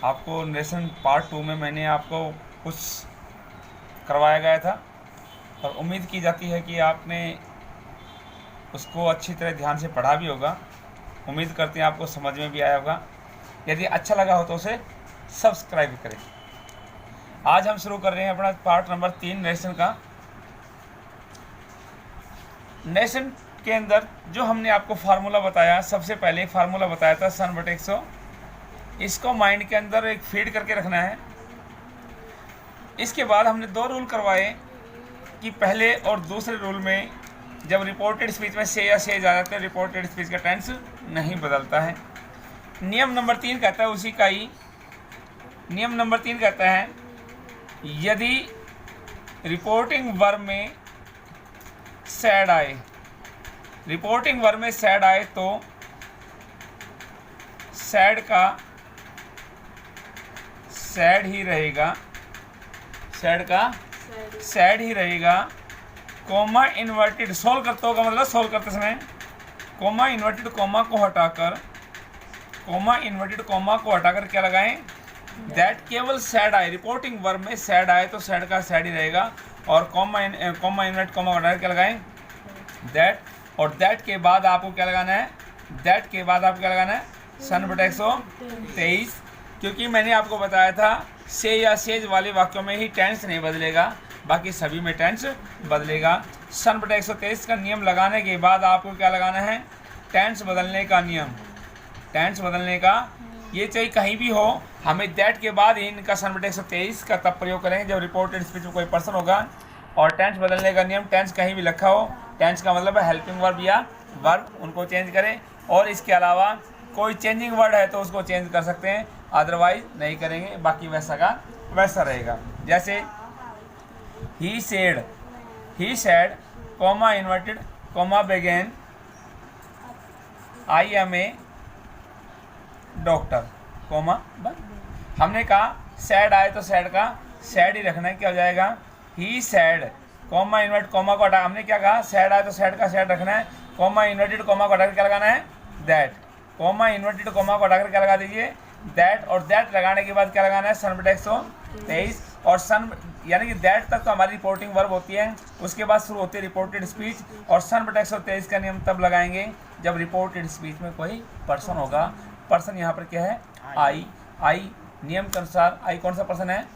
आपको narration part 2 में मैंने आपको कुछ करवाया गया था और उम्मीद की जाती है कि आपने उसको अच्छी तरह ध्यान से पढ़ा भी होगा। उम्मीद करते हैं आपको समझ में भी आया होगा। यदि अच्छा लगा हो तो उसे सब्सक्राइब करें। आज हम शुरू कर रहे हैं अपना पार्ट नंबर 3 नरेशन का। नरेशन के अंदर जो हमने आपको फार्मूला बताया, सबसे पहले एक फार्मूला बताया था सन/100। इसको माइंड के अंदर एक फीड करके रखना है। इसके बाद हमने 2 रूल करवाए कि पहले और दूसरे रूल में जब रिपोर्टेड स्पीच में से या से आ जाता है, रिपोर्टेड स्पीच का टेंस नहीं बदलता है। नियम नंबर 3 कहता है उसी का ही। नियम नंबर 3 कहता है यदि रिपोर्टिंग वर्ब में सैड आए, रिपोर्टिंग वर्ब में सैड आए तो सैड का सैड ही रहेगा, सैड का सैड ही रहेगा। कोमा इन्वर्टेड सोल्व करते होगा, मतलब सोल्व करते समय कोमा इन्वर्टेड कोमा को हटाकर, कोमा इन्वर्टेड कोमा को हटाकर क्या लगाएं, दैट केवल सैड आए। रिपोर्टिंग वर्ब में सैड आए तो सैड का सैड ही रहेगा और कोमा इन्वर्टेड कोमा को हटाकर क्या लगाएं, दैट। और दैट के बाद आपको क्या लगाना है, दैट के बाद आपको क्या लगाना है, सन/123। क्योंकि मैंने आपको बताया था से या सेज वाले वाक्यों में ही टेंस नहीं बदलेगा, बाकी सभी में टेंस बदलेगा। सन/123 का नियम लगाने के बाद आपको क्या लगाना है, टेंस बदलने का नियम, टेंस बदलने का। ये चाहे कहीं भी हो, हमें दैट के बाद इनका सन/123 का तब प्रयोग करेंगे जब रिपोर्टेड स्पीच में कोई पर्सन होगा। और टेंस बदलने का नियम, टेंस कहीं भी लिखा हो, टेंस का मतलब है हेल्पिंग वर्ब या वर्ब, उनको चेंज करें। और इसके अलावा कोई चेंजिंग वर्ड है तो उसको चेंज कर सकते हैं, अदरवाइज नहीं करेंगे, बाकी वैसा का वैसा रहेगा। जैसे ही said comma inverted comma began I am a doctor comma बंद। हमने कहा सैड आए तो सैड का सैड ही रखना है, क्या हो जाएगा, ही सैड कोमा इन्वर्टेड कोमा को हटा। हमने क्या कहा, सैड आए तो सैड का सैड रखना है, कोमा इन्वर्टेड कोमा को हटाकर क्या लगाना है, दैट। कोमा इन्वर्टेड कोमा को हटाकर क्या लगा दीजिए, दैट। और दैट लगाने के बाद क्या लगाना है, सन/123। और सन यानी कि दैट तक तो हमारी रिपोर्टिंग वर्ब होती है, उसके बाद शुरू होती है रिपोर्टेड स्पीच। और सन/123 का नियम तब लगाएंगे जब रिपोर्टेड स्पीच में कोई पर्सन होगा। पर्सन यहाँ पर क्या है, आई। आई नियम के अनुसार आई कौन सा पर्सन है,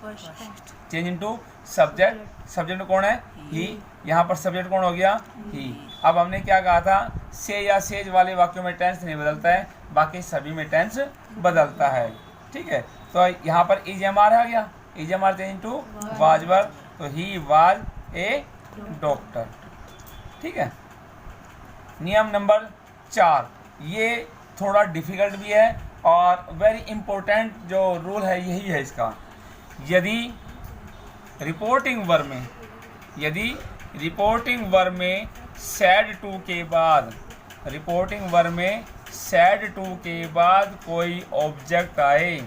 चेंज इनटू सब्जेक्ट। सब्जेक्ट कौन है, ही। यहाँ पर सब्जेक्ट कौन हो गया, ही। अब हमने क्या कहा था, से या सेज वाले वाक्यों में टेंस नहीं बदलता है, बाकी सभी में टेंस बदलता है। ठीक है, तो यहाँ पर इजएमआर आ गया, इजएमआर चेंज इनटू वाज वर्ब, तो ही वाज ए डॉक्टर। ठीक है। नियम नंबर 4, ये थोड़ा डिफिकल्ट भी है और वेरी इंपॉर्टेंट जो रूल है यही है इसका। यदि रिपोर्टिंग वर्ब में, यदि रिपोर्टिंग वर्ब में सैड टू के बाद, रिपोर्टिंग वर्ब में सैड टू के बाद कोई ऑब्जेक्ट आए,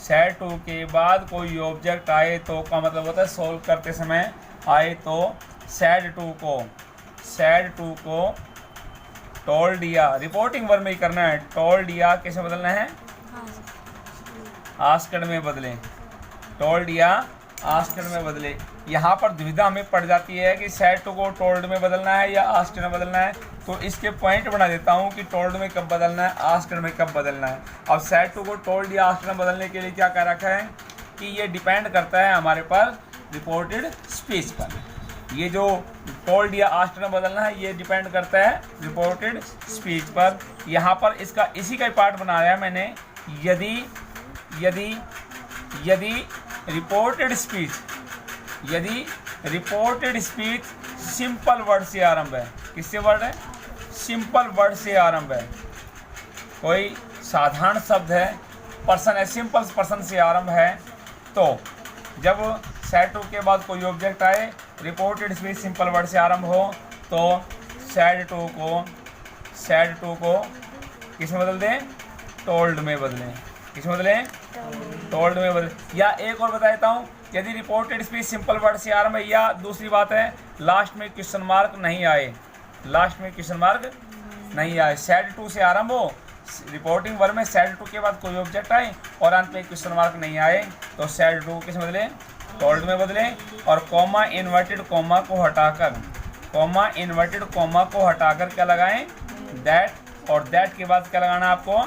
सैड टू के बाद कोई ऑब्जेक्ट आए तो का मतलब होता है सोल्व करते समय आए तो सैड टू को टोल्ड या, रिपोर्टिंग वर्ब में ही करना है, टोल्ड या कैसे बदलना है, आस्क्ड में बदले, टोल्ड या आस्क्ड में बदले। यहाँ पर दुविधा हमें पड़ जाती है कि सैड टू को टोल्ड में बदलना है या आस्क्ड में बदलना है, तो इसके पॉइंट बना देता हूँ कि टोल्ड में कब बदलना है, आस्क्ड में कब बदलना है। अब सैड टू को टोल्ड या आस्क्ड में बदलने के लिए क्या कह रखा है कि ये डिपेंड करता है हमारे पर रिपोर्टेड स्पीच पर। ये जो टोल्ड या आस्क्ड में बदलना है ये डिपेंड करता है रिपोर्टेड स्पीच पर। यहाँ पर इसका इसी का पार्ट बनाया है मैंने। यदि रिपोर्टेड स्पीच सिंपल वर्ड से आरंभ है, किससे वर्ड है, सिंपल वर्ड से आरंभ है, कोई साधारण शब्द है, पर्सन है, सिंपल पर्सन से आरंभ है, तो जब सैड टू के बाद कोई ऑब्जेक्ट आए, रिपोर्टेड स्पीच सिंपल वर्ड से आरंभ हो, तो सैड टू को किस में बदल दें, टोल्ड में बदलें। किस में बदलें, टोल्ड में बदलें। या एक और बता देता हूँ, यदि रिपोर्टेड स्पीच सिंपल वर्ड से आरंभ है, या दूसरी बात है लास्ट में क्वेश्चन मार्क नहीं आए, लास्ट में क्वेश्चन मार्क नहीं आए, सैड टू से आरंभ हो, रिपोर्टिंग वर्ब में सेड टू के बाद कोई ऑब्जेक्ट आए और अंत में क्वेश्चन मार्क नहीं आए तो सेड टू किस में बदले, टोल्ड में बदले। और कॉमा इन्वर्टेड कॉमा को हटाकर, कॉमा इन्वर्टेड कॉमा को हटाकर क्या लगाएं, दैट। और दैट के बाद क्या लगाना है आपको,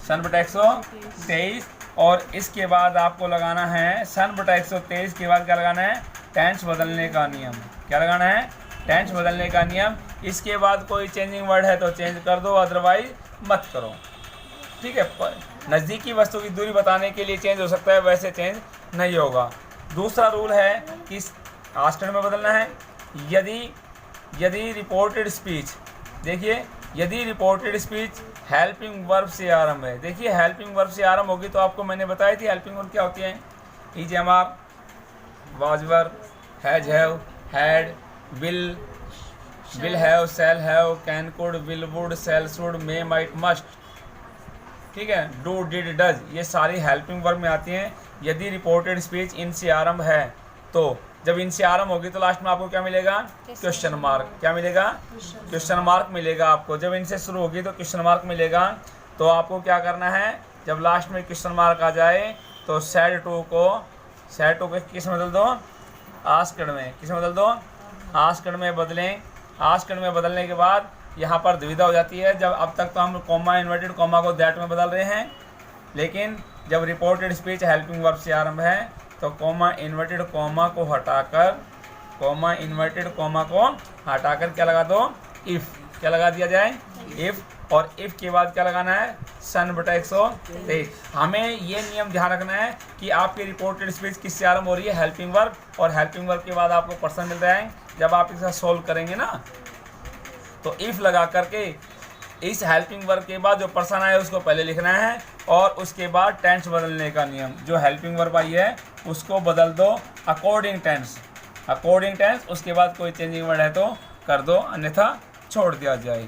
सन बटा 123। और इसके बाद आपको लगाना है सन बटा 123 के बाद क्या लगाना है, टेंस बदलने का नियम। क्या लगाना है, टेंस बदलने का नियम। इसके बाद कोई चेंजिंग वर्ड है तो चेंज कर दो, अदरवाइज मत करो। ठीक है, नज़दीकी वस्तु की दूरी बताने के लिए चेंज हो सकता है, वैसे चेंज नहीं होगा। दूसरा रूल है कि आस्टेंड में बदलना है। यदि रिपोर्टेड स्पीच, देखिए यदि रिपोर्टेड स्पीच हेल्पिंग वर्ब से आरंभ है, देखिए हेल्पिंग वर्ब से आरंभ होगी तो आपको मैंने बताई थी हेल्पिंग वर्ब क्या होती है, is, am, are, was were, has, have, had, will have, shall have, can, could, will, would, shall, should, may, might, must. ठीक है, डू, डिड, डज, ये सारी हेल्पिंग वर्ब में आती हैं। यदि रिपोर्टेड स्पीच इनसे आरंभ है तो जब इनसे आरंभ होगी तो लास्ट में आपको क्या मिलेगा, क्वेश्चन मार्क। क्या मिलेगा, क्वेश्चन मार्क मिलेगा आपको। जब इनसे शुरू होगी तो क्वेश्चन मार्क मिलेगा। तो आपको क्या करना है, जब लास्ट में क्वेश्चन मार्क आ जाए तो सेड टू को किस में बदल दो, आस्क्ड में। किस में बदल दो, आस्क्ड में बदलें। आस्क्ड में बदलने के बाद यहाँ पर दुविधा हो जाती है। जब अब तक तो हम कॉमा इन्वर्टेड कॉमा को दैट में बदल रहे हैं, लेकिन जब रिपोर्टेड स्पीच हेल्पिंग वर्ब से आरंभ है तो कॉमा इन्वर्टेड कॉमा को हटाकर, कॉमा इन्वर्टेड कॉमा को हटाकर क्या लगा दो, इफ़। क्या लगा दिया जाए, इफ़। और इफ़ के बाद क्या लगाना है, सन बटा 123। हमें ये नियम ध्यान रखना है कि आपकी रिपोर्टेड स्पीच किससे आरंभ हो रही है, हेल्पिंग वर्ब। और हेल्पिंग वर्ब के बाद आपको पर्सन मिल रहा है। जब आप इसे सोल्व करेंगे ना तो इफ़ लगा करके इस हेल्पिंग वर्ब के बाद जो पर्सन आया उसको पहले लिखना है और उसके बाद टेंस बदलने का नियम। जो हेल्पिंग वर्ब आई है उसको बदल दो अकॉर्डिंग टेंस, अकॉर्डिंग टेंस। उसके बाद कोई चेंजिंग वर्ड है तो कर दो, अन्यथा छोड़ दिया जाए।